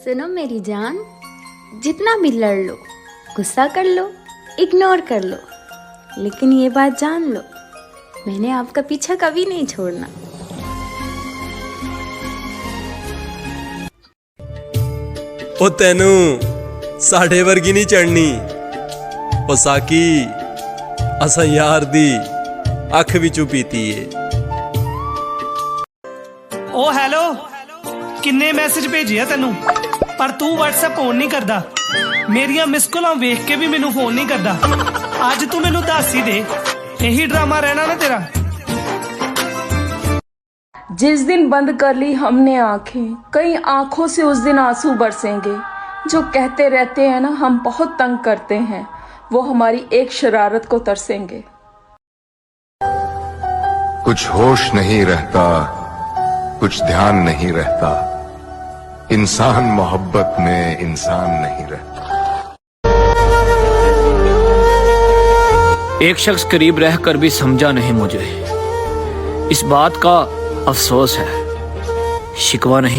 सुनो मेरी जान, जितना भी लड़ लो, गुस्सा कर लो, इग्नोर कर लो, लेकिन ये बात जान लो, मैंने आपका पीछा कभी नहीं छोड़ना। ओ तेनू साढ़े वर्गी नहीं चढ़नी। ओ साकी असा यार दी अख विचू पीती है। ओ हैलो, किन्ने मैसेज भेजे आ तेनू, पर तू WhatsApp ऑन नहीं करदा। मेरिया मिस कॉलां वेख के भी मैनू फोन नहीं करदा। आज तू मैनू दस ही दे, यही ड्रामा रहना ना तेरा। जिस दिन बंद कर ली हमने आंखें, कई आंखों से उस दिन आंसू बरसेंगे। जो कहते रहते हैं ना हम बहुत तंग करते हैं, वो हमारी एक शरारत को तरसेंगे। कुछ होश नहीं रहता, कुछ ध्यान नहीं रहता, इंसान मोहब्बत में इंसान नहीं रहता। एक शख्स करीब रहकर भी समझा नहीं मुझे, इस बात का अफसोस है, शिकवा नहीं।